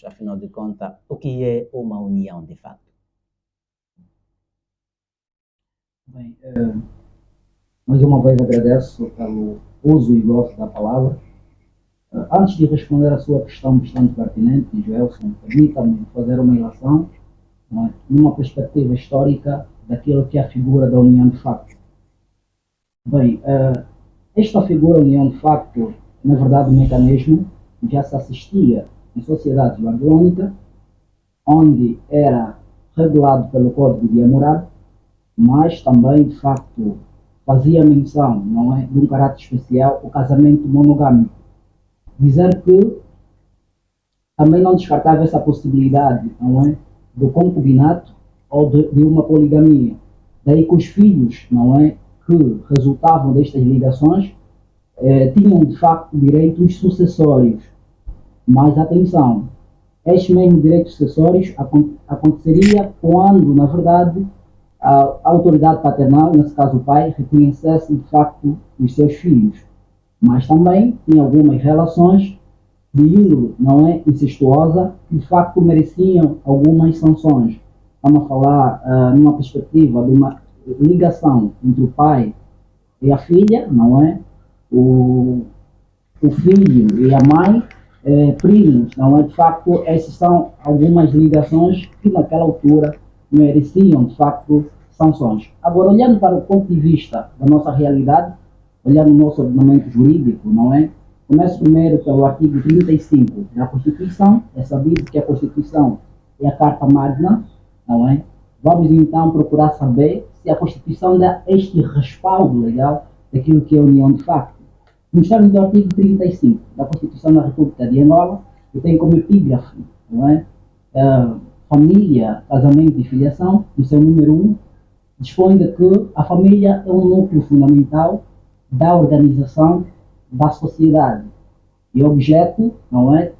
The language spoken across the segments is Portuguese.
Afinal de contas, o que é uma união de fato? Bem, mais uma vez agradeço pelo uso e gosto da palavra. Antes de responder à sua questão bastante pertinente, Joelson, permita-me fazer uma ilação, não é, numa perspectiva histórica daquilo que é a figura da união de facto. Bem, esta figura união de facto, na verdade, o mecanismo já se assistia em sociedades babilônicas, onde era regulado pelo Código de Hammurabi, mas também, de facto, fazia menção, não é, de um caráter especial, o casamento monogâmico. Dizer que também não descartava essa possibilidade, não é, do concubinato ou de uma poligamia. Daí que os filhos, não é, que resultavam destas ligações tinham de facto direitos sucessórios. Mas atenção, estes mesmos direitos sucessórios aconteceria quando, na verdade, a autoridade paternal, nesse caso o pai, reconhecesse de facto os seus filhos. Mas também tinha algumas relações de índole, não é, incestuosa, que de facto mereciam algumas sanções. Estamos a falar numa perspectiva de uma ligação entre o pai e a filha, não é? O, o filho e a mãe, primos, não é? De facto, essas são algumas ligações que naquela altura mereciam, de facto, sanções. Agora, olhando para o ponto de vista da nossa realidade, olhando o nosso ordenamento jurídico, não é? Começo primeiro pelo artigo 35 da Constituição. É sabido que a Constituição é a Carta Magna, não é? Vamos então procurar saber se a Constituição dá este respaldo legal daquilo que é a união de facto. Nos termos do artigo 35 da Constituição da República de Angola, que tem como epígrafe, não é? Família, casamento e filiação, no seu número 1, dispõe de que a família é um núcleo fundamental da organização da sociedade e objeto, não é,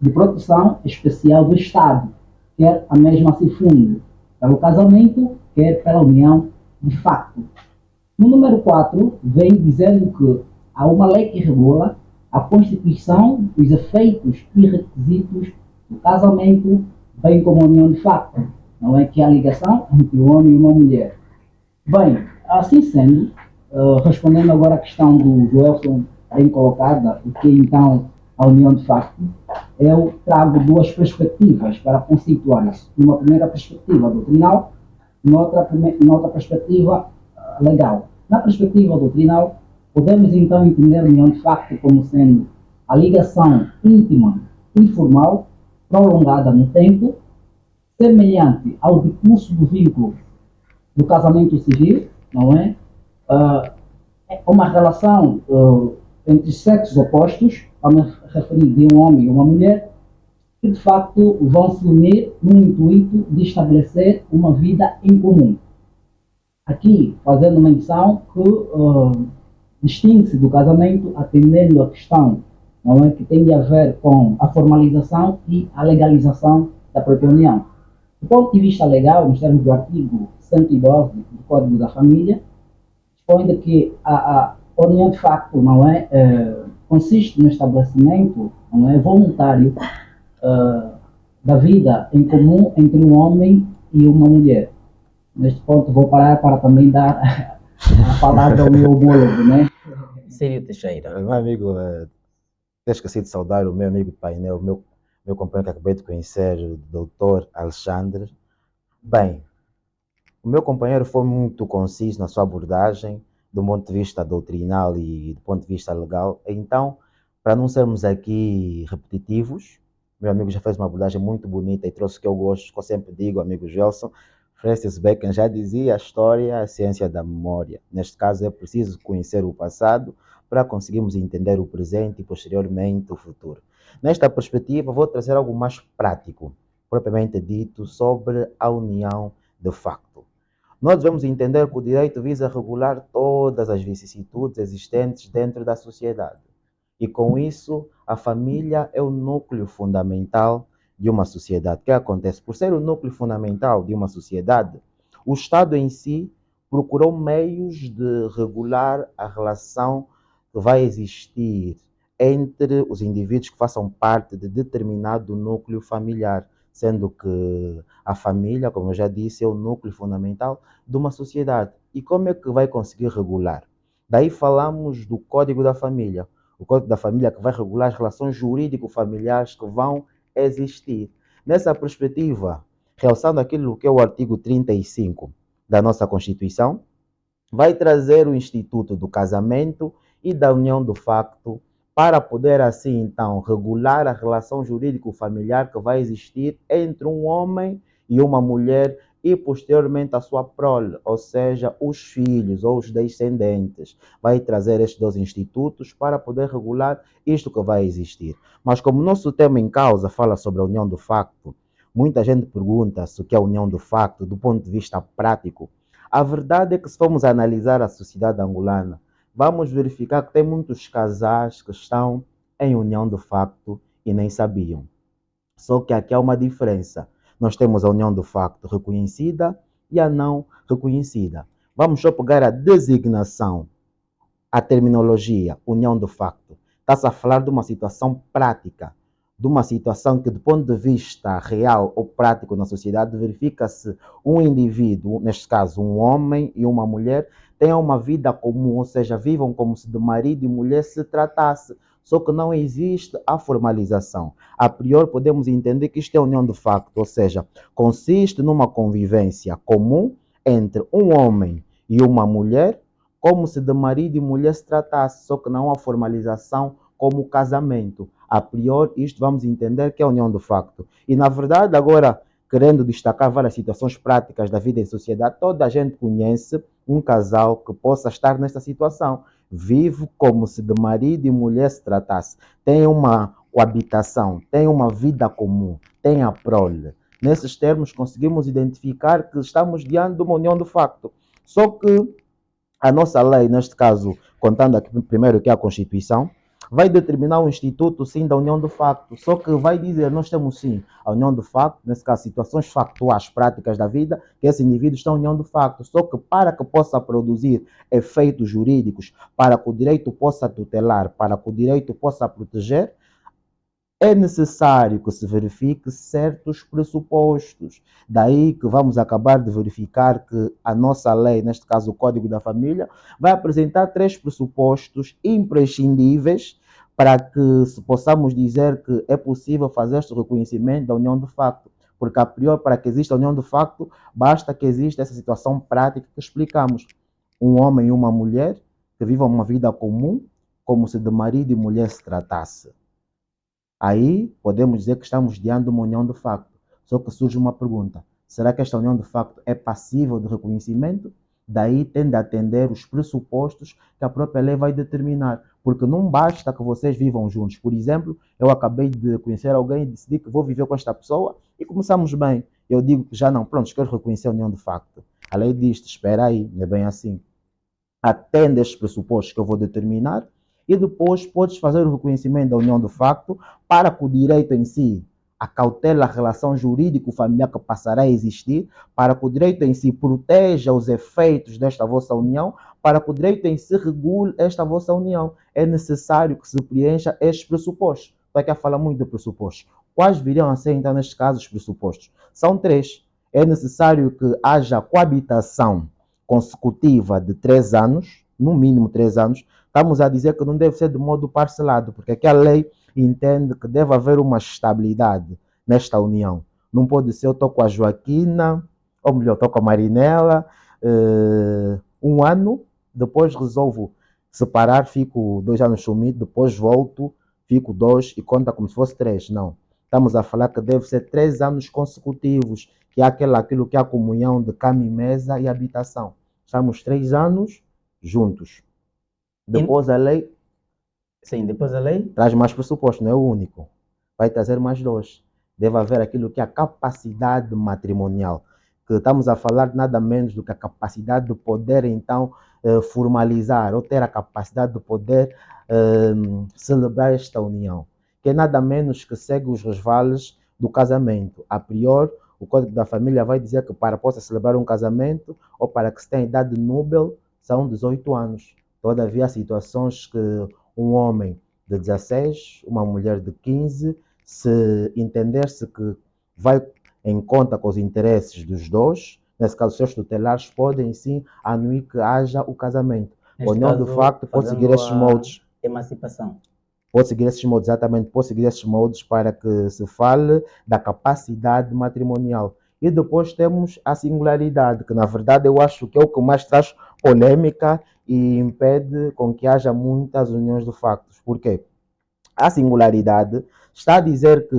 de proteção especial do Estado, quer a mesma se funde pelo casamento, quer pela união de facto. No número 4, vem dizendo que há uma lei que regula a constituição, os efeitos e requisitos do casamento, bem como a união de facto, não é, que é a ligação entre um homem e uma mulher. Bem, assim sendo, respondendo agora à questão do Joelson bem colocada, o que é então a união de facto, eu trago duas perspectivas para conceituar isso. Uma primeira perspectiva doutrinal, noutra perspectiva legal. Na perspectiva doutrinal, podemos então entender a união de facto como sendo a ligação íntima, informal, prolongada no tempo, semelhante ao decurso do vínculo do casamento civil, não é? É uma relação entre sexos opostos, a me referir de um homem e uma mulher, que de facto vão se unir no intuito de estabelecer uma vida em comum. Aqui, fazendo menção que distingue-se do casamento atendendo a questão, não é, que tem a ver com a formalização e a legalização da própria união. Do ponto de vista legal, nos termos do artigo 112 do Código da Família, dispõe de que a união de facto, não é, consiste no estabelecimento, não é, voluntário da vida em comum entre um homem e uma mulher. Neste ponto vou parar para também dar a palavra ao meu homólogo, né? Sírio Teixeira. Meu amigo, até esqueci de saudar o meu amigo de painel, meu companheiro que acabei de conhecer, o doutor Alexandre. Bem, o meu companheiro foi muito conciso na sua abordagem, do ponto de vista doutrinal e do ponto de vista legal. Então, para não sermos aqui repetitivos, meu amigo já fez uma abordagem muito bonita e trouxe o que eu gosto, que eu sempre digo, amigo Gelson. Francis Bacon já dizia: a história é a ciência da memória. Neste caso, é preciso conhecer o passado para conseguirmos entender o presente e, posteriormente, o futuro. Nesta perspectiva, vou trazer algo mais prático, propriamente dito, sobre a união de facto. Nós devemos entender que o direito visa regular todas as vicissitudes existentes dentro da sociedade. E com isso, a família é o núcleo fundamental de uma sociedade. O que acontece? Por ser o núcleo fundamental de uma sociedade, o Estado em si procurou meios de regular a relação que vai existir entre os indivíduos que façam parte de determinado núcleo familiar, sendo que a família, como eu já disse, é o núcleo fundamental de uma sociedade. E como é que vai conseguir regular? Daí falamos do Código da Família. O Código da Família que vai regular as relações jurídico-familiares que vão existir. Nessa perspectiva, realçando aquilo que é o artigo 35 da nossa Constituição, vai trazer o Instituto do Casamento e da União do Facto para poder assim então regular a relação jurídico-familiar que vai existir entre um homem e uma mulher e posteriormente a sua prole, ou seja, os filhos ou os descendentes. Vai trazer estes dois institutos para poder regular isto que vai existir. Mas como o nosso tema em causa fala sobre a união do facto, muita gente pergunta se o que é a união do facto do ponto de vista prático. A verdade é que se formos analisar a sociedade angolana, vamos verificar que tem muitos casais que estão em união de facto e nem sabiam. Só que aqui há uma diferença. Nós temos a união de facto reconhecida e a não reconhecida. Vamos só pegar a designação, a terminologia, união de facto. Está-se a falar de uma situação prática, de uma situação que, do ponto de vista real ou prático na sociedade, verifica-se um indivíduo, neste caso um homem e uma mulher, tenham uma vida comum, ou seja, vivam como se de marido e mulher se tratasse. Só que não existe a formalização. A priori, podemos entender que isto é união de facto, ou seja, consiste numa convivência comum entre um homem e uma mulher, como se de marido e mulher se tratasse, só que não há formalização como casamento. A priori, isto vamos entender que é a união de facto. E, na verdade, agora, querendo destacar várias situações práticas da vida em sociedade, toda a gente conhece um casal que possa estar nesta situação. Vive como se de marido e mulher se tratasse. Tem uma coabitação, tem uma vida comum, tem a prole. Nesses termos, conseguimos identificar que estamos diante de uma união de facto. Só que a nossa lei, neste caso, contando aqui primeiro que é a Constituição, vai determinar o instituto, sim, da união de facto. Só que vai dizer, nós temos, sim, a união de facto, nesse caso, situações factuais, práticas da vida, que esse indivíduo está em união de facto. Só que para que possa produzir efeitos jurídicos, para que o direito possa tutelar, para que o direito possa proteger, é necessário que se verifique certos pressupostos. Daí que vamos acabar de verificar que a nossa lei, neste caso o Código da Família, vai apresentar três pressupostos imprescindíveis para que possamos dizer que é possível fazer este reconhecimento da união de facto. Porque, a priori, para que exista a união de facto, basta que exista essa situação prática que explicamos. Um homem e uma mulher que vivam uma vida comum, como se de marido e mulher se tratasse. Aí podemos dizer que estamos diante de uma união de facto. Só que surge uma pergunta: será que esta união de facto é passível de reconhecimento? Daí tem de atender os pressupostos que a própria lei vai determinar. Porque não basta que vocês vivam juntos. Por exemplo, eu acabei de conhecer alguém e decidi que vou viver com esta pessoa e começamos bem. Eu digo que já não, pronto, quero reconhecer a união de facto. A lei diz: espera aí, não é bem assim. Atende estes pressupostos que eu vou determinar e depois podes fazer o reconhecimento da união de facto para que o direito em si acautele a relação jurídico-familiar que passará a existir, para que o direito em si proteja os efeitos desta vossa união, para que o direito em si regule esta vossa união. É necessário que se preencha estes pressupostos. Estou aqui a falar muito de pressupostos. Quais viriam a ser, então, neste caso, os pressupostos? São três. É necessário que haja coabitação consecutiva de 3 anos, no mínimo 3 anos. Estamos a dizer que não deve ser de modo parcelado, porque aqui a lei entende que deve haver uma estabilidade nesta união. Não pode ser eu estou com a Joaquina, ou melhor, estou com a Marinela, um ano, depois resolvo separar, fico 2 anos sumido, depois volto, fico 2 e conta como se fosse 3. Não. Estamos a falar que deve ser 3 anos consecutivos, que é aquilo que é a comunhão de cama e mesa e habitação. Estamos 3 anos juntos. Depois a lei Sim, depois a lei? traz mais pressuposto, não é o único. Vai trazer mais 2. Deve haver aquilo que é a capacidade matrimonial, que estamos a falar de nada menos do que a capacidade de poder, então, formalizar ou ter a capacidade de poder celebrar esta união, que é nada menos que segue os resvales do casamento. A priori, o Código da Família vai dizer que para possa celebrar um casamento ou para que se tenha idade núbil são 18 anos. Todavia, há situações que um homem de 16, uma mulher de 15, se entender-se que vai em conta com os interesses dos dois, nesse caso, seus tutelares podem sim anuir que haja o casamento. A Neste união de caso, facto pode seguir fazendo esses a moldes. emancipação. Pode seguir esses moldes, exatamente, pode seguir esses moldes para que se fale da capacidade matrimonial. E depois temos a singularidade, que na verdade eu acho que é o que mais traz polêmica e impede com que haja muitas uniões de factos. Por quê? A singularidade está a dizer que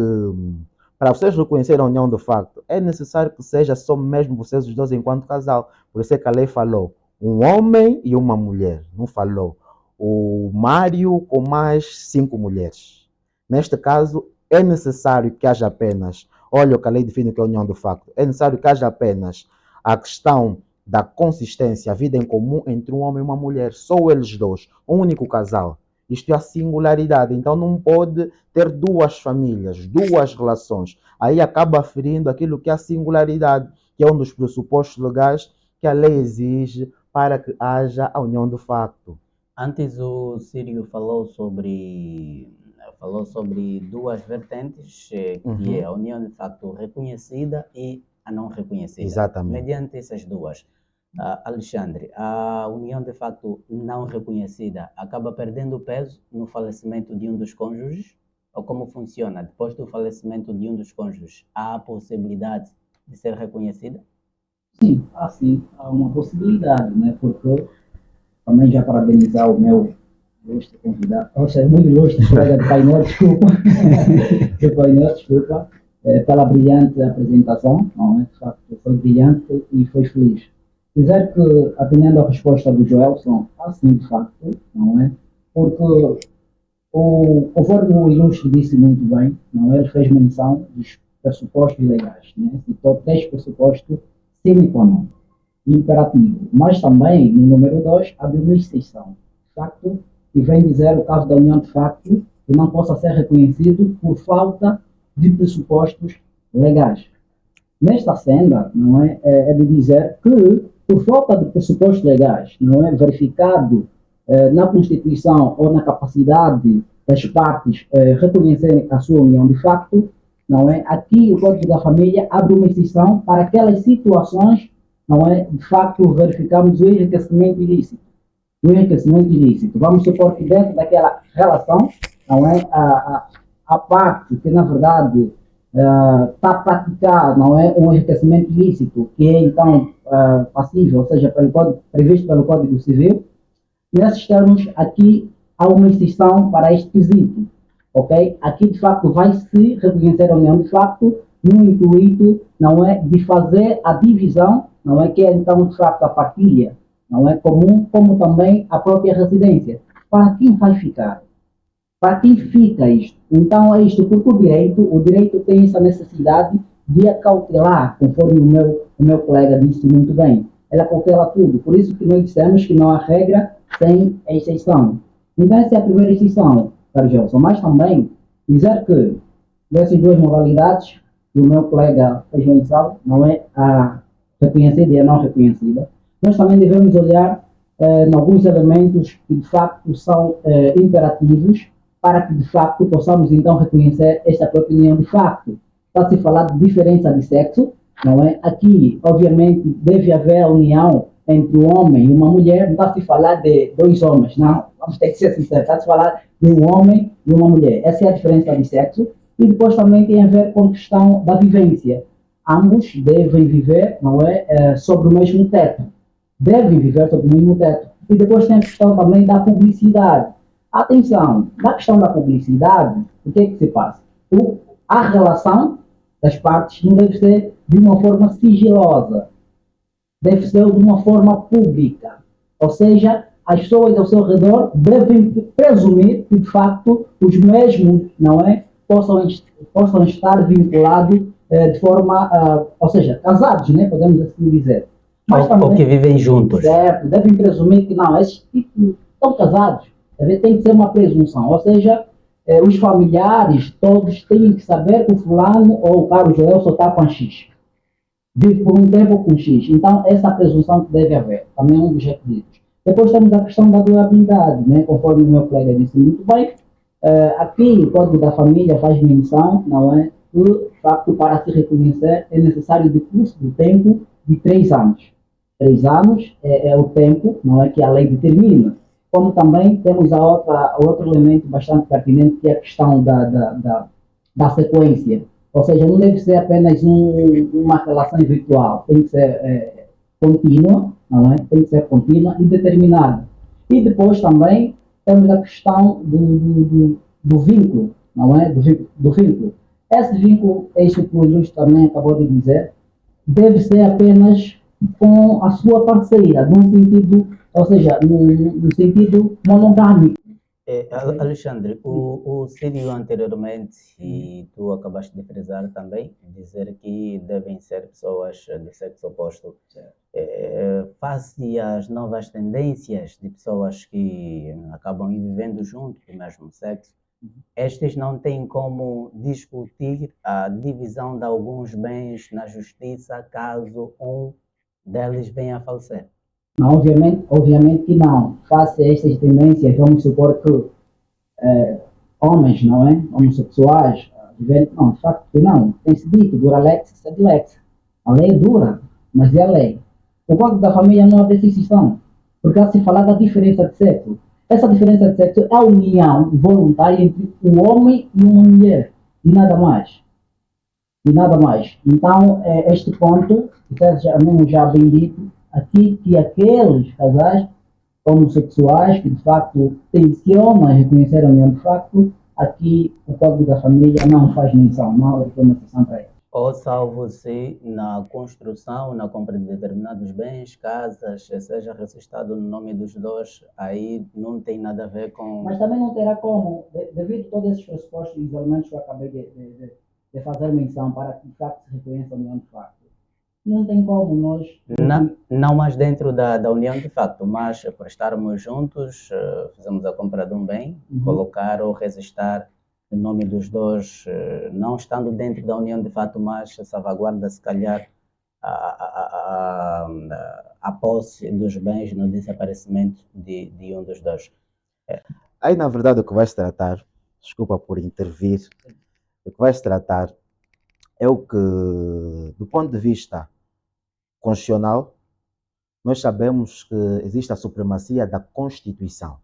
para vocês reconhecerem a união de facto é necessário que seja só mesmo vocês os dois enquanto casal. Por isso é que a lei falou um homem e uma mulher, não falou o Mário com mais 5 mulheres. Neste caso, é necessário que haja apenas, olha o que a lei define que é a união de facto, é necessário que haja apenas a questão da consistência, a vida em comum entre um homem e uma mulher, só eles dois, um único casal. Isto é a singularidade, então não pode ter duas famílias, duas relações. Aí acaba ferindo aquilo que é a singularidade, que é um dos pressupostos legais que a lei exige para que haja a união de facto. Antes o Sírio falou sobre duas vertentes, que é a união de facto reconhecida e a não reconhecida. Exatamente. Mediante essas duas, Alexandre, a união de facto não reconhecida acaba perdendo peso no falecimento de um dos cônjuges? Ou como funciona? Depois do falecimento de um dos cônjuges, há a possibilidade de ser reconhecida? Sim, há uma possibilidade, né? Porque também já parabenizar o meu ilustre convidado, ou seja, muito ilustre colega de painel, desculpa, pela brilhante apresentação, não é? De facto, foi brilhante e foi feliz. Dizer que, atendendo à resposta do Joelson, sim, de facto, não é? Porque, conforme o ilustre disse muito bem, não é? Ele fez menção dos pressupostos legais, né? Citou 10 pressupostos sine qua non, imperativo, mas também, no número 2, abre uma exceção, de facto, que vem dizer o caso da união de facto, que não possa ser reconhecido por falta de pressupostos legais. Nesta senda, não é, é de dizer que, por falta de pressupostos legais, não é verificado na Constituição ou na capacidade das partes reconhecerem a sua união de facto, não é, aqui o Código da Família abre uma exceção para aquelas situações, não é, de facto verificamos o enriquecimento ilícito. O enriquecimento ilícito. Vamos supor que dentro daquela relação, não é, a parte que na verdade está a praticar, não é, um enriquecimento ilícito, que é então passível, ou seja, previsto pelo Código Civil. Nesses termos, aqui há uma exceção para este quesito, ok? Aqui, de facto, vai-se reconhecer a união de facto no intuito, não é, de fazer a divisão, não é, que é então, de facto, a partilha, não é, comum, como também a própria residência. Para quem vai ficar? Para quem fica isto? Então, é isto, porque o direito tem essa necessidade de acautelar, conforme o meu colega disse muito bem. Ela cautela tudo, por isso que nós dissemos que não há regra sem exceção. Então, essa é a primeira exceção, Sr. Gelson. Mas também dizer que dessas duas modalidades, que o meu colega fez menção, não é a reconhecida e a não reconhecida, nós também devemos olhar em alguns elementos que, de facto, são imperativos para que, de facto, possamos, então, reconhecer esta própria união de facto. Está-se a falar de diferença de sexo, não é? Aqui, obviamente, deve haver a união entre um homem e uma mulher, não está-se a falar de dois homens, não, vamos ter que ser sinceros, está-se a falar de um homem e uma mulher. Essa é a diferença de sexo. E depois também tem a ver com a questão da vivência. Ambos devem viver, não é, sobre o mesmo teto. Devem viver sobre o mesmo teto. E depois tem a questão também da publicidade. Atenção, na questão da publicidade, o que é que se passa? A relação das partes não deve ser de uma forma sigilosa, deve ser de uma forma pública. Ou seja, as pessoas ao seu redor devem presumir que, de facto, os mesmos, não é, possam estar vinculados de forma, ou seja, casados, né, podemos assim dizer. Mas também, ou que vivem juntos. Certo, devem presumir que não, esses tipos estão casados. Tem que ser uma presunção, ou seja, os familiares todos têm que saber que o fulano ou o Carlos Joel só está com X. Vive por um tempo com X. Então, essa presunção que deve haver, também é um dos requisitos. Depois temos a questão da durabilidade, né? Conforme o meu colega disse muito bem, Aqui o Código da Família faz menção, não é? Que, de facto, para se reconhecer é necessário de curso de tempo de 3 anos. 3 anos é o tempo, não é, que a lei determina. Como também temos outro elemento bastante pertinente, que é a questão da sequência. Ou seja, não deve ser apenas uma relação virtual, tem que ser contínua, não é? Tem que ser contínua e determinada. E depois também temos a questão do vínculo, não é? Do vínculo. Esse vínculo, é isso que o Luís também acabou de dizer, deve ser apenas com a sua parceira, num sentido, ou seja, no sentido monogâmico. Alexandre, o Sírio anteriormente, e tu acabaste de frisar também, dizer que devem ser pessoas do sexo oposto. Face às novas tendências de pessoas que acabam vivendo junto do mesmo sexo, estes não têm como discutir a divisão de alguns bens na justiça caso um deles venha a falecer. Não, obviamente que não. Face a estas tendências, vamos supor que homens, não é? Homossexuais, não, de facto que não. Tem-se dito, dura lex, sed lex. A lei é dura, mas é a lei. O Código da Família não há decisão, porque há se falar da diferença de sexo. Essa diferença de sexo é a união voluntária entre um homem e uma mulher, e nada mais. E nada mais. Então, este ponto, já bem dito, aqui que aqueles casais homossexuais que de facto tensionam a reconhecer a união de facto, aqui o Código da Família não faz menção, não há uma exceção para ele. Ou salvo-se na construção, na compra de determinados bens, casas, seja registrado no nome dos dois, aí não tem nada a ver com... Mas também não terá como, devido a todos esses pressupostos e os elementos que eu acabei de fazer menção para que de facto se reconheça a união de facto. Não tem como nós... Não mais dentro da união de facto, mas por estarmos juntos, fizemos a compra de um bem, colocar ou registrar o nome dos dois, não estando dentro da união de fato, mas salvaguarda se calhar a posse dos bens no desaparecimento de um dos dois. Aí, na verdade, o que vai se tratar, desculpa por intervir, o que vai se tratar é o que, do ponto de vista constitucional, nós sabemos que existe a supremacia da Constituição.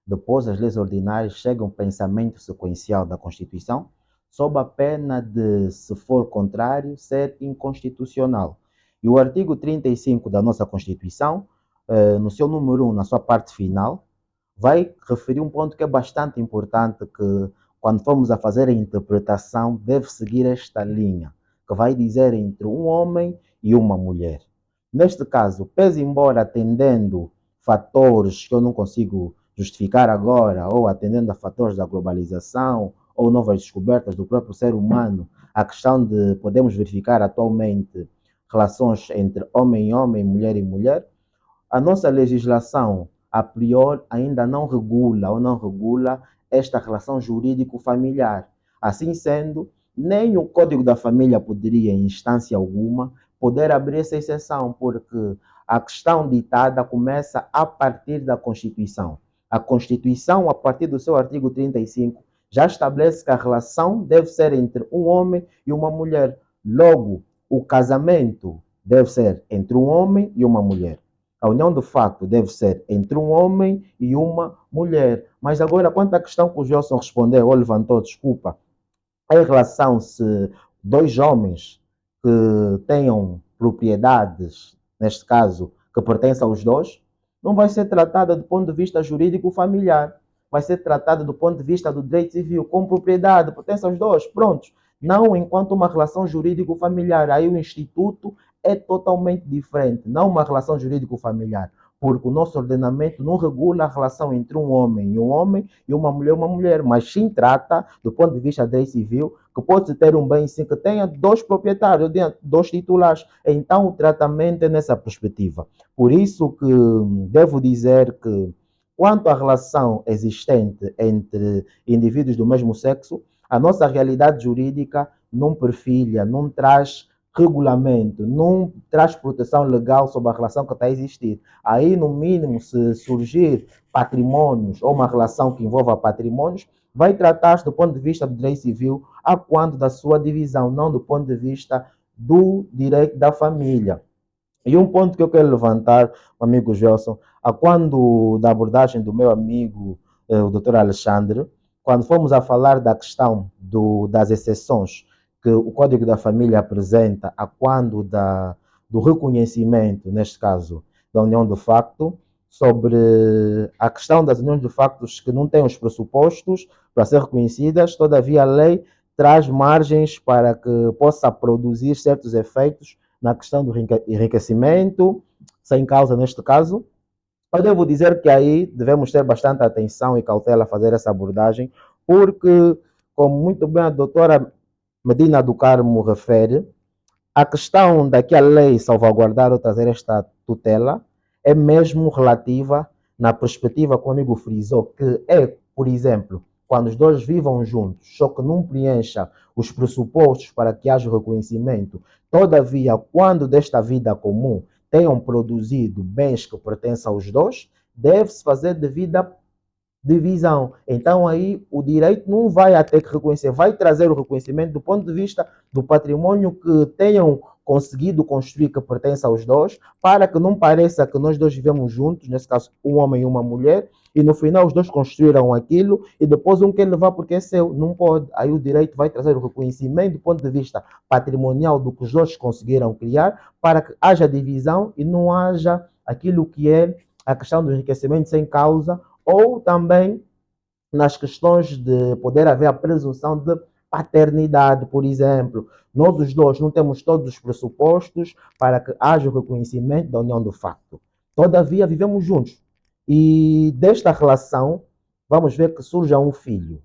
Depois, as leis ordinárias chegam ao pensamento sequencial da Constituição, sob a pena de, se for contrário, ser inconstitucional. E o artigo 35 da nossa Constituição, no seu número 1, na sua parte final, vai referir um ponto que é bastante importante, que quando formos a fazer a interpretação, deve seguir esta linha, que vai dizer entre um homem e uma mulher. Neste caso, pese embora atendendo fatores que eu não consigo justificar agora, ou atendendo a fatores da globalização, ou novas descobertas do próprio ser humano, a questão de podemos verificar atualmente relações entre homem e homem, mulher e mulher, a nossa legislação, a priori, ainda não regula ou não regula esta relação jurídico-familiar. Assim sendo, nem o Código da Família poderia, em instância alguma, poder abrir essa exceção, porque a questão ditada começa a partir da Constituição. A Constituição, a partir do seu artigo 35, já estabelece que a relação deve ser entre um homem e uma mulher. Logo, o casamento deve ser entre um homem e uma mulher. A união de facto deve ser entre um homem e uma mulher. Mas agora, quanto à questão que o Gelson respondeu, ou levantou, desculpa, em relação se dois homens que tenham propriedades, neste caso, que pertencem aos dois, não vai ser tratada do ponto de vista jurídico familiar. Vai ser tratada do ponto de vista do direito civil, como propriedade, pertence aos dois, prontos. Não enquanto uma relação jurídico-familiar. Aí o instituto é totalmente diferente, não uma relação jurídico-familiar, porque o nosso ordenamento não regula a relação entre um homem e uma mulher, mas sim trata, do ponto de vista do direito civil, que pode ter um bem sim que tenha dois proprietários, dois titulares. Então o tratamento é nessa perspectiva. Por isso que devo dizer que, quanto à relação existente entre indivíduos do mesmo sexo, a nossa realidade jurídica não perfilha, não traz regulamento, não traz proteção legal sobre a relação que está a existir. Aí, no mínimo, se surgir patrimônios ou uma relação que envolva patrimônios, vai tratar-se do ponto de vista do direito civil, a quanto da sua divisão, não do ponto de vista do direito da família. E um ponto que eu quero levantar, o amigo Gelson, a quando da abordagem do meu amigo, o doutor Alexandre, quando fomos a falar da questão das exceções que o Código da Família apresenta a quando do reconhecimento, neste caso, da união de facto, sobre a questão das uniões de factos que não têm os pressupostos para ser reconhecidas, todavia a lei traz margens para que possa produzir certos efeitos na questão do enriquecimento, sem causa neste caso. Eu devo dizer que aí devemos ter bastante atenção e cautela a fazer essa abordagem, porque, como muito bem a doutora Medina do Carmo refere, a questão daqui a lei salvaguardar ou trazer esta tutela é mesmo relativa na perspectiva que o amigo frisou, que é, por exemplo, quando os dois vivam juntos, só que não preencha os pressupostos para que haja reconhecimento, todavia, quando desta vida comum tenham produzido bens que pertencem aos dois, deve-se fazer devida divisão. Então aí o direito não vai ter que reconhecer, vai trazer o reconhecimento do ponto de vista do patrimônio que tenham conseguido construir que pertence aos dois, para que não pareça que nós dois vivemos juntos, nesse caso um homem e uma mulher, e no final os dois construíram aquilo e depois um quer levar porque é seu. Não pode. Aí o direito vai trazer o reconhecimento do ponto de vista patrimonial do que os dois conseguiram criar, para que haja divisão e não haja aquilo que é a questão do enriquecimento sem causa, ou também nas questões de poder haver a presunção de paternidade, por exemplo. Nós os dois não temos todos os pressupostos para que haja o reconhecimento da união de facto. Todavia, vivemos juntos. E desta relação, vamos ver que surge um filho.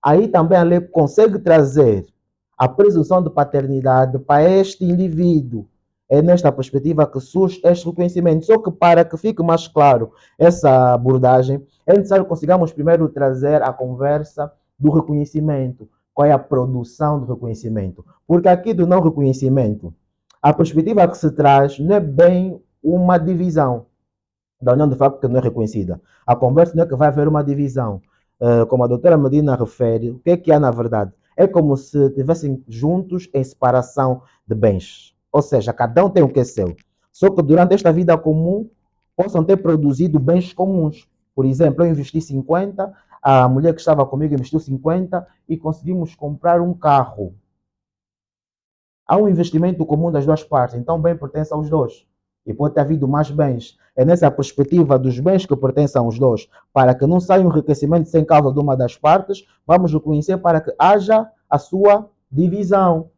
Aí também a lei consegue trazer a presunção de paternidade para este indivíduo. É nesta perspectiva que surge este reconhecimento. Só que para que fique mais claro essa abordagem, é necessário que consigamos primeiro trazer a conversa do reconhecimento. Qual é a produção do reconhecimento? Porque aqui do não reconhecimento, a perspectiva que se traz não é bem uma divisão da união de facto que não é reconhecida. A conversa não é que vai haver uma divisão. Como a doutora Medina refere, o que há na verdade? É como se estivessem juntos em separação de bens. Ou seja, cada um tem o que é seu. Só que durante esta vida comum, possam ter produzido bens comuns. Por exemplo, eu investi 50, a mulher que estava comigo investiu 50 e conseguimos comprar um carro. Há um investimento comum das duas partes, então o bem pertence aos dois. E pode ter havido mais bens. É nessa perspectiva dos bens que pertencem aos dois, para que não saia um enriquecimento sem causa de uma das partes, vamos reconhecer para que haja a sua divisão.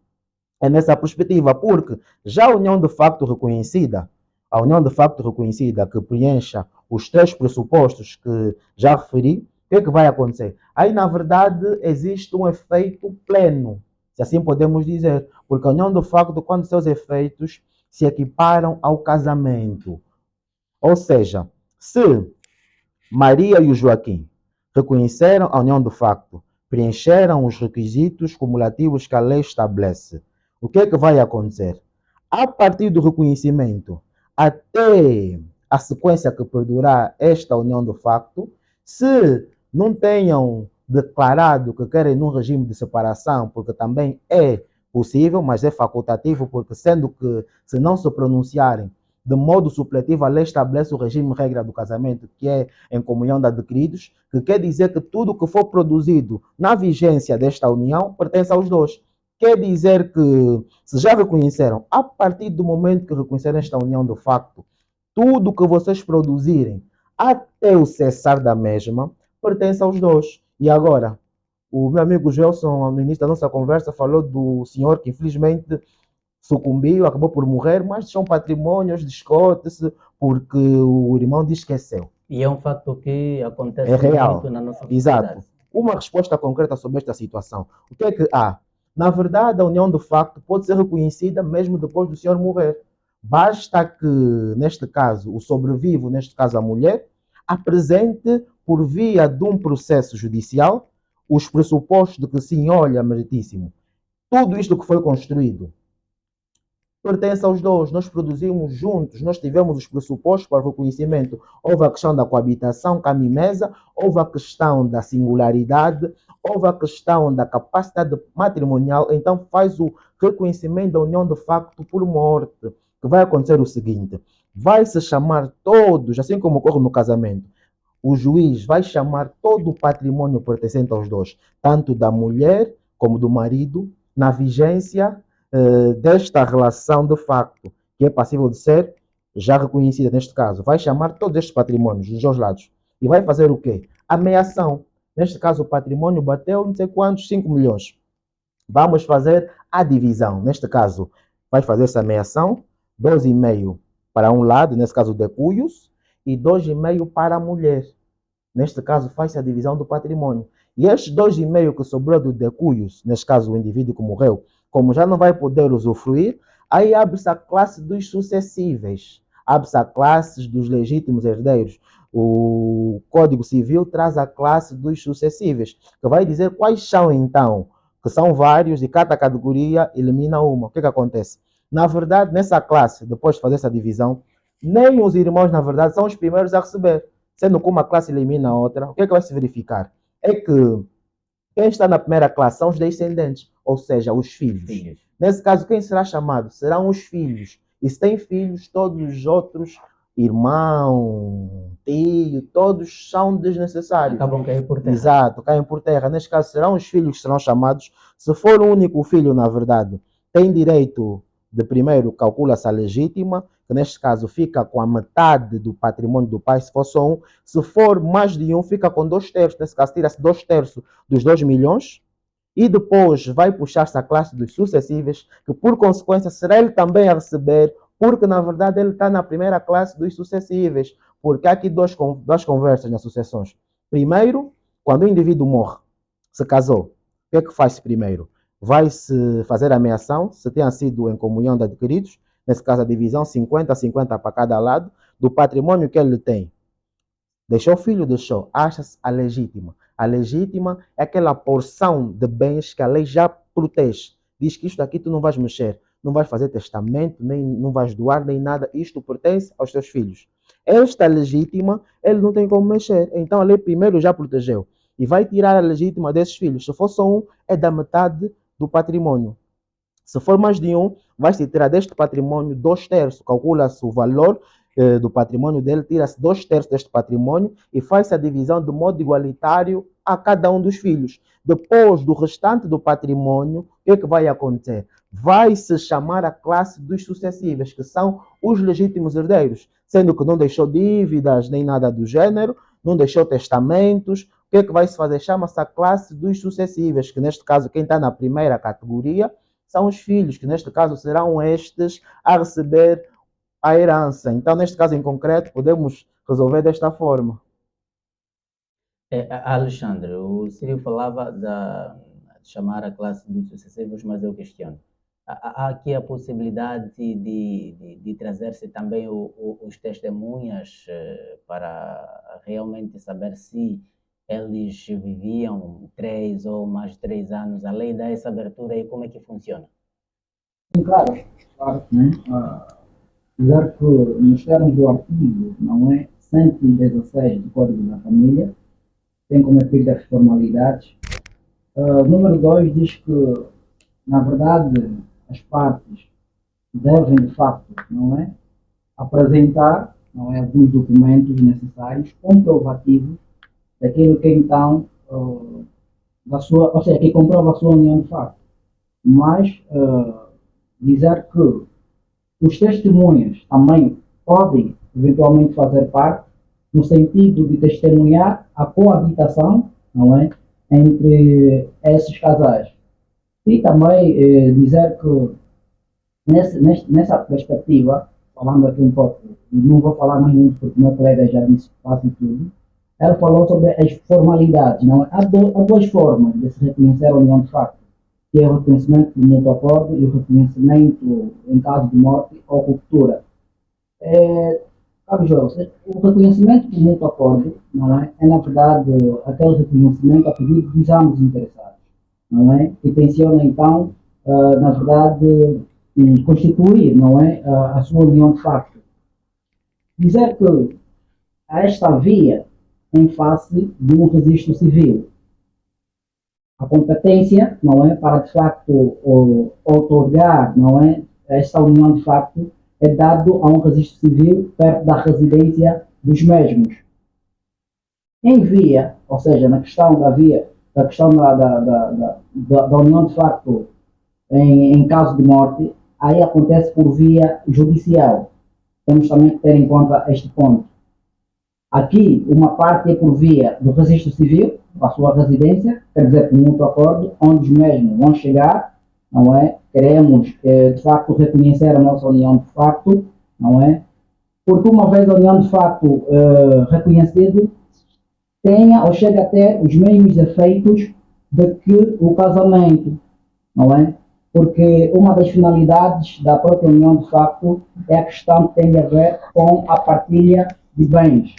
É nessa perspectiva, porque já a união de facto reconhecida, a união de facto reconhecida que preencha os três pressupostos que já referi, o que vai acontecer? Aí, na verdade, existe um efeito pleno, se assim podemos dizer, porque a união de facto, quando seus efeitos se equiparam ao casamento. Ou seja, se Maria e o Joaquim reconheceram a união de facto, preencheram os requisitos cumulativos que a lei estabelece, o que é que vai acontecer? A partir do reconhecimento até a sequência que perdurar esta união de facto, se não tenham declarado que querem num regime de separação, porque também é possível, mas é facultativo, porque sendo que se não se pronunciarem de modo supletivo, a lei estabelece o regime regra do casamento, que é em comunhão de adquiridos, que quer dizer que tudo que for produzido na vigência desta união pertence aos dois. Quer dizer que, se já reconheceram, a partir do momento que reconheceram esta união de facto, tudo que vocês produzirem até o cessar da mesma pertence aos dois. E agora, o meu amigo Gelson, no início da nossa conversa, falou do senhor que infelizmente sucumbiu, acabou por morrer, mas são patrimônios, discute-se, porque o irmão diz que é seu. E é um fato que acontece É real. muito na nossa Exato. sociedade. Uma resposta concreta sobre esta situação. O que é que há? Na verdade, a união de facto pode ser reconhecida mesmo depois do senhor morrer. Basta que, neste caso, o sobrevivo, neste caso a mulher, apresente, por via de um processo judicial, os pressupostos de que sim, olha, meritíssimo, tudo isto que foi construído pertence aos dois, nós produzimos juntos, nós tivemos os pressupostos para o reconhecimento. Houve a questão da coabitação, cama e mesa, houve a questão da singularidade, houve a questão da capacidade matrimonial, então faz o reconhecimento da união de facto por morte, que vai acontecer o seguinte, vai se chamar todos, assim como ocorre no casamento, o juiz vai chamar todo o patrimônio pertencente aos dois, tanto da mulher como do marido, na vigência desta relação de facto, que é passível de ser já reconhecida neste caso. Vai chamar todos estes patrimônios dos dois lados e vai fazer o quê? Ameação. Neste caso, o patrimônio bateu não sei quantos, 5 milhões. Vamos fazer a divisão. Neste caso, vai fazer essa ameação, 2,5 para um lado, nesse caso, de cunhos, e 2,5 para a mulher. Neste caso, faz-se a divisão do patrimônio. E estes 2,5 que sobrou do decúios, neste caso o indivíduo que morreu, como já não vai poder usufruir, aí abre-se a classe dos sucessíveis, abre-se a classe dos legítimos herdeiros. O Código Civil traz a classe dos sucessíveis, que vai dizer quais são então, que são vários e cada categoria elimina uma. O que acontece? Na verdade, nessa classe, depois de fazer essa divisão, nem os irmãos, na verdade, são os primeiros a receber. Sendo que uma classe elimina a outra, o que vai se verificar? É que quem está na primeira classe são os descendentes, ou seja, os filhos. Nesse caso, quem será chamado? Serão os filhos. E se tem filhos, todos os outros, irmão, tio, todos são desnecessários. Acabam caindo por terra. Exato, caem por terra. Neste caso, serão os filhos que serão chamados. Se for o único filho, na verdade, tem direito de primeiro, calcula-se a legítima, que neste caso fica com a metade do patrimônio do pai, se for só um. Se for mais de um, fica com 2/3. Nesse caso, tira-se 2/3 dos 2 milhões. E depois vai puxar-se a classe dos sucessíveis, que por consequência será ele também a receber, porque na verdade ele está na primeira classe dos sucessíveis. Porque há aqui duas conversas nas sucessões. Primeiro, quando o indivíduo morre, se casou, o que faz-se primeiro? Vai-se fazer a ameação, se tenha sido em comunhão de adquiridos, nesse caso a divisão 50-50 para cada lado, do patrimônio que ele tem. Deixou o filho? Deixou. Acha-se a legítima. A legítima é aquela porção de bens que a lei já protege. Diz que isto aqui tu não vais mexer, não vais fazer testamento, nem não vais doar, nem nada. Isto pertence aos teus filhos. Esta legítima, ele não tem como mexer. Então a lei primeiro já protegeu. E vai tirar a legítima desses filhos. Se for só um, é da metade do patrimônio. Se for mais de um, vai-se tirar deste patrimônio 2/3. Calcula-se o valor do patrimônio dele, tira-se 2/3 deste patrimônio e faz-se a divisão de modo igualitário a cada um dos filhos. Depois do restante do patrimônio, o que vai acontecer? Vai-se chamar a classe dos sucessíveis, que são os legítimos herdeiros, sendo que não deixou dívidas nem nada do gênero, não deixou testamentos. O que vai se fazer? Chama-se a classe dos sucessíveis, que neste caso quem está na primeira categoria são os filhos, que neste caso serão estes a receber a herança. Então, neste caso em concreto, podemos resolver desta forma. Alexandre, o Círio falava de chamar a classe dos sucessivos, mas eu questiono. Há aqui a possibilidade de trazer-se também os testemunhas para realmente saber se eles viviam 3 ou mais de 3 anos. A lei dá essa abertura e como é que funciona? Sim, claro, né? Apesar que nos termos do artigo, não é, 116 do Código da Família, tem como efeito as formalidades. Número 2 diz que, na verdade, as partes devem, de facto, não é, apresentar, não é, alguns documentos necessários, comprovativos daquilo que então, da sua, ou seja, que comprova a sua união de facto. Mas dizer que os testemunhas também podem eventualmente fazer parte no sentido de testemunhar a coabitação, não é, entre esses casais. E também dizer que nessa perspectiva, falando aqui um pouco, não vou falar mais muito porque meu colega já disse quase tudo, ela falou sobre as formalidades, não é? Há duas formas de se reconhecer a união de facto, que é o reconhecimento por mútuo acordo e o reconhecimento em caso de morte ou ruptura. O reconhecimento por mútuo acordo, não é? É na verdade aquele reconhecimento a pedido dos ambos interessados, não é? Que tenciona então, na verdade, constituir, não é, a sua união de facto. Dizer que esta via em face de um registro civil. A competência, não é, para de facto outorgar, não é, esta união de facto é dado a um registro civil perto da residência dos mesmos. Em via, ou seja, na questão da via, da questão da união de facto em caso de morte, aí acontece por via judicial. Temos também que ter em conta este ponto. Aqui, uma parte é por via do registro civil, a sua residência, quer dizer, por mútuo acordo, onde os mesmos vão chegar, não é? Queremos, de facto, reconhecer a nossa união de facto, não é? Porque uma vez a união de facto reconhecido, tenha ou chega a ter os mesmos efeitos de que o casamento, não é? Porque uma das finalidades da própria união de facto é a questão que tem a ver com a partilha de bens.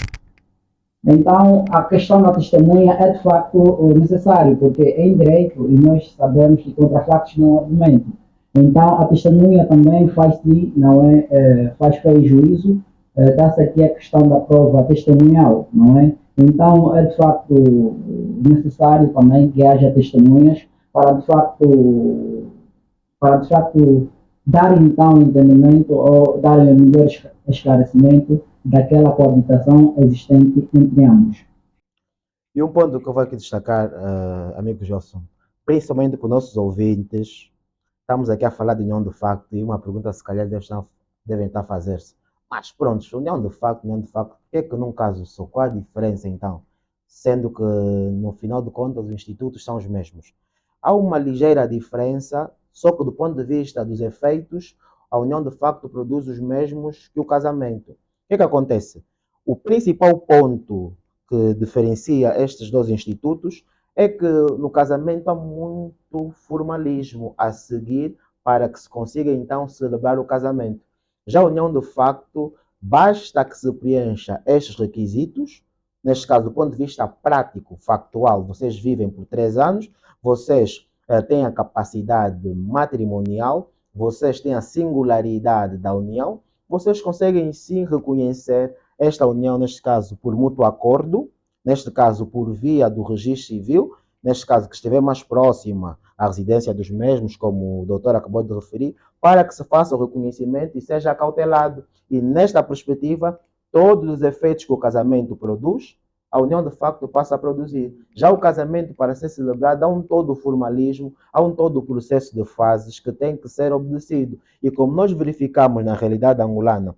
Então, a questão da testemunha é de facto necessário, porque em direito, e nós sabemos que contra factos não há argumento. Então, a testemunha também faz-se, não é, faz fé e juízo, dá-se aqui a questão da prova testemunhal, não é? Então, é de facto necessário também que haja testemunhas para de facto dar então entendimento ou dar melhor esclarecimento daquela coabitação existente entre ambos. E um ponto que eu vou aqui destacar, amigo Josson, principalmente para os nossos ouvintes, estamos aqui a falar de união de facto e uma pergunta se calhar devem estar a fazer-se. Mas pronto, união de facto, por que num caso só? Qual a diferença então? Sendo que no final de contas os institutos são os mesmos. Há uma ligeira diferença, só que do ponto de vista dos efeitos, a união de facto produz os mesmos que o casamento. O que acontece? O principal ponto que diferencia estes dois institutos é que no casamento há muito formalismo a seguir para que se consiga então celebrar o casamento. Já a união de facto, basta que se preencha estes requisitos, neste caso do ponto de vista prático, factual, vocês vivem por 3 anos, vocês têm a capacidade matrimonial, vocês têm a singularidade da união, vocês conseguem sim reconhecer esta união, neste caso, por mútuo acordo, neste caso, por via do registro civil, neste caso, que estiver mais próxima à residência dos mesmos, como o doutor acabou de referir, para que se faça o reconhecimento e seja acautelado. E nesta perspectiva, todos os efeitos que o casamento produz, a união de facto passa a produzir. Já o casamento, para ser celebrado, há um todo formalismo, há um todo processo de fases que tem que ser obedecido. E como nós verificamos na realidade angolana,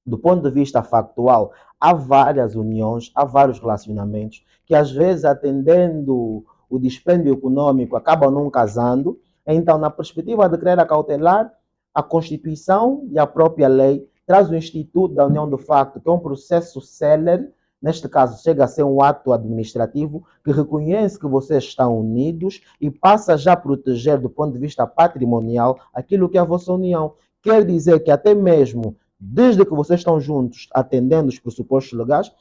do ponto de vista factual, há várias uniões, há vários relacionamentos que às vezes, atendendo o dispêndio econômico, acabam não casando. Então, na perspectiva de querer acautelar, a Constituição e a própria lei traz o Instituto da União de Facto, que é um processo célere. Neste caso, chega a ser um ato administrativo que reconhece que vocês estão unidos e passa já a proteger do ponto de vista patrimonial aquilo que é a vossa união. Quer dizer que até mesmo desde que vocês estão juntos, atendendo os pressupostos legais,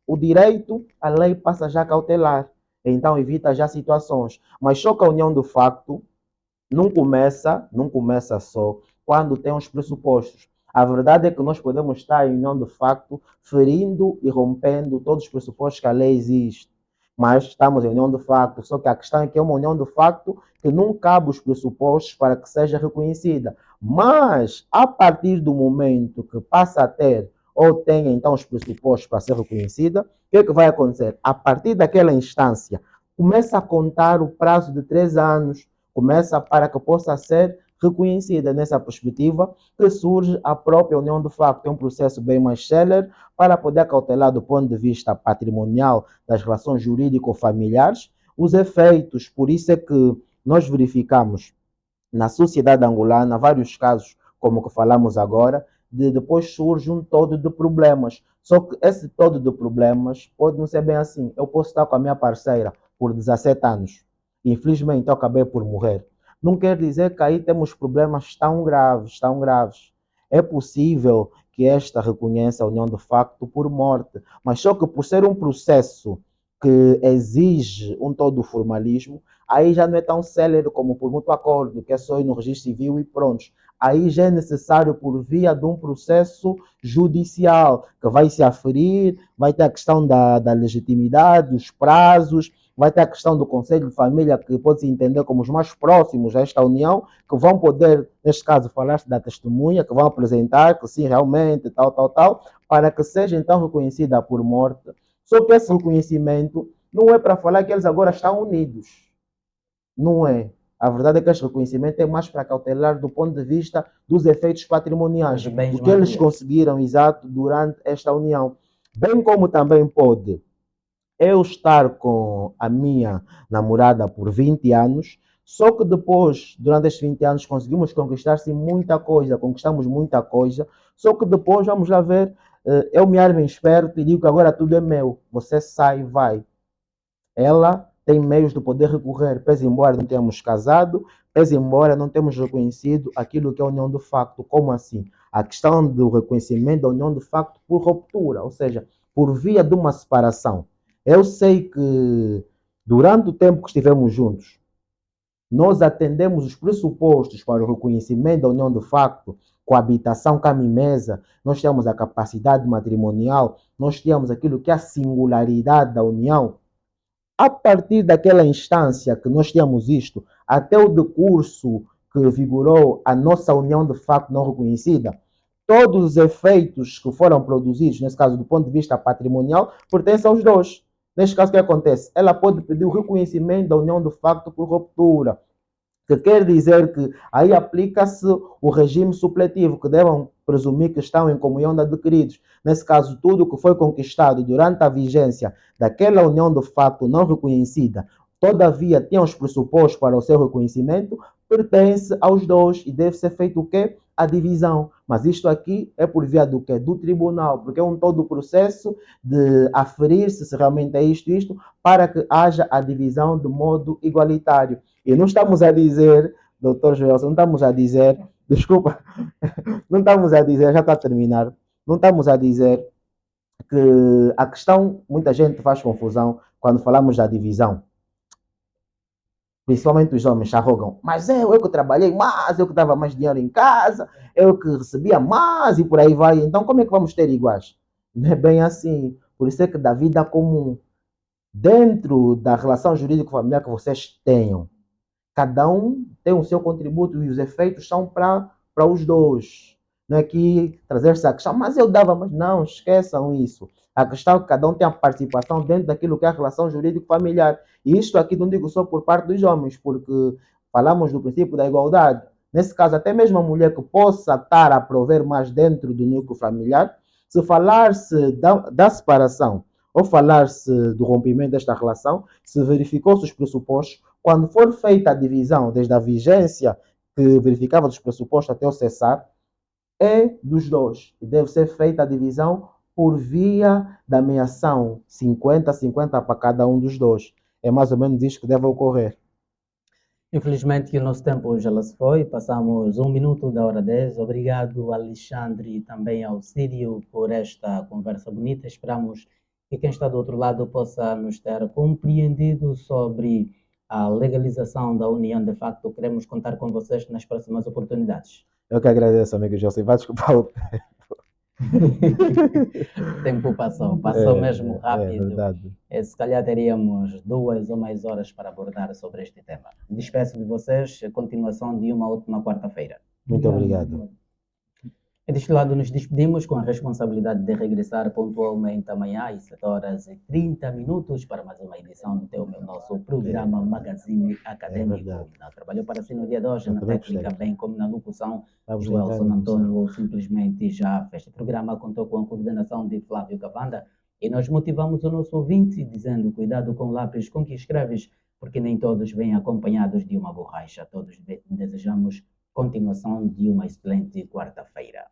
o direito, a lei passa já a cautelar. Então evita já situações. Mas só que a união de facto não começa só quando tem os pressupostos. A verdade é que nós podemos estar em união de facto ferindo e rompendo todos os pressupostos que a lei existe. Mas estamos em união de facto, só que a questão é que é uma união de facto que não cabe os pressupostos para que seja reconhecida. Mas, a partir do momento que passa a ter ou tenha então os pressupostos para ser reconhecida, o que é que vai acontecer? A partir daquela instância, começa a contar o prazo de 3 anos, começa para que possa ser reconhecida. Nessa perspectiva que surge a própria união de facto, é um processo bem mais célere para poder acautelar do ponto de vista patrimonial das relações jurídico-familiares os efeitos. Por isso é que nós verificamos na sociedade angolana vários casos, como que falamos agora, depois surge um todo de problemas. Só que esse todo de problemas pode não ser bem assim. Eu posso estar com a minha parceira por 17 anos. Infelizmente, eu acabei por morrer. Não quer dizer que aí temos problemas tão graves, tão graves. É possível que esta reconheça a união de facto por morte, mas só que por ser um processo que exige um todo formalismo, aí já não é tão célere como por mútuo acordo, que é só ir no registro civil e pronto. aí já é necessário por via de um processo judicial, que vai se aferir, vai ter a questão da legitimidade, dos prazos, vai ter a questão do Conselho de Família, que pode se entender como os mais próximos a esta união, que vão poder, neste caso, falar-se da testemunha, que vão apresentar que sim, realmente, tal, para que seja então reconhecida por morte. Só que esse reconhecimento não é para falar que eles agora estão unidos. Não é. A verdade é que este reconhecimento é mais para cautelar do ponto de vista dos efeitos patrimoniais, o que eles conseguiram, exato, durante esta união. Bem como também pode eu estar com a minha namorada por 20 anos, só que depois, durante estes 20 anos, conseguimos conquistar-se muita coisa, conquistamos muita coisa, só que depois, vamos lá ver, eu me armo esperto e digo que agora tudo é meu, você sai e vai. Ela tem meios de poder recorrer, pese embora não tenhamos casado, pese embora não tenhamos reconhecido aquilo que é a união de facto. Como assim? A questão do reconhecimento da união de facto por ruptura, ou seja, por via de uma separação. Eu sei que durante o tempo que estivemos juntos, nós atendemos os pressupostos para o reconhecimento da união de facto, coabitação cama-mesa, nós temos a capacidade matrimonial, nós temos aquilo que é a singularidade da união. A partir daquela instância que nós tínhamos isto, até o decurso que vigorou a nossa união de facto não reconhecida, todos os efeitos que foram produzidos, nesse caso do ponto de vista patrimonial, pertencem aos dois. Neste caso, o que acontece? Ela pode pedir o reconhecimento da união de facto por ruptura, que quer dizer que aí aplica-se o regime supletivo, que devem presumir que estão em comunhão de adquiridos. Nesse caso, tudo que foi conquistado durante a vigência daquela união de facto não reconhecida, todavia tinha os pressupostos para o seu reconhecimento, pertence aos dois e deve ser feito o quê? A divisão. Mas isto aqui é por via do quê? Do tribunal, porque é um todo o processo de aferir-se se realmente é isto, para que haja a divisão de modo igualitário. E não estamos a dizer, doutor Joelson, não estamos a dizer, desculpa, não estamos a dizer, já está a terminar, não estamos a dizer que a questão, muita gente faz confusão quando falamos da divisão. Principalmente os homens se arrogam, mas eu que trabalhei mais, eu que dava mais dinheiro em casa, eu que recebia mais e por aí vai. Então como é que vamos ter iguais? Não é bem assim. Por isso é que da vida comum, dentro da relação jurídico-familiar que vocês tenham, cada um tem o seu contributo e os efeitos são para os dois. Não é que trazer-se a questão, mas eu dava, mas não, esqueçam isso. A questão é que cada um tem a participação dentro daquilo que é a relação jurídico-familiar. E isto aqui não digo só por parte dos homens, porque falamos do princípio da igualdade. Nesse caso, até mesmo a mulher que possa estar a prover mais dentro do núcleo familiar, se falar-se da separação ou falar-se do rompimento desta relação, se verificou-se os pressupostos, quando for feita a divisão, desde a vigência que verificava os pressupostos até o cessar, é dos dois. E deve ser feita a divisão por via da meação 50-50 para cada um dos dois. É mais ou menos isto que deve ocorrer. Infelizmente o nosso tempo já se foi, passamos 1 minuto da hora 10. Obrigado, Alexandre, e também ao Sírio por esta conversa bonita. Esperamos que quem está do outro lado possa nos ter compreendido sobre a legalização da união de facto. Queremos contar com vocês nas próximas oportunidades. Eu que agradeço, amigo José. Vai desculpar o O tempo passou mesmo rápido. É verdade. Se calhar teríamos 2 ou mais horas para abordar sobre este tema. Despeço de vocês, a continuação de uma última quarta-feira. Muito obrigado. E deste lado nos despedimos com a responsabilidade de regressar pontualmente amanhã às 7h30 para mais uma edição do nosso programa Magazine Acadêmico. Trabalhou para si no dia de hoje, na técnica, bem como na locução, Joelson Antônio simplesmente já fez este programa, contou com a coordenação de Flávio Cavanda e nós motivamos o nosso ouvinte dizendo: cuidado com o lápis com que escreves, porque nem todos vêm acompanhados de uma borracha. Todos desejamos continuação de uma excelente quarta-feira.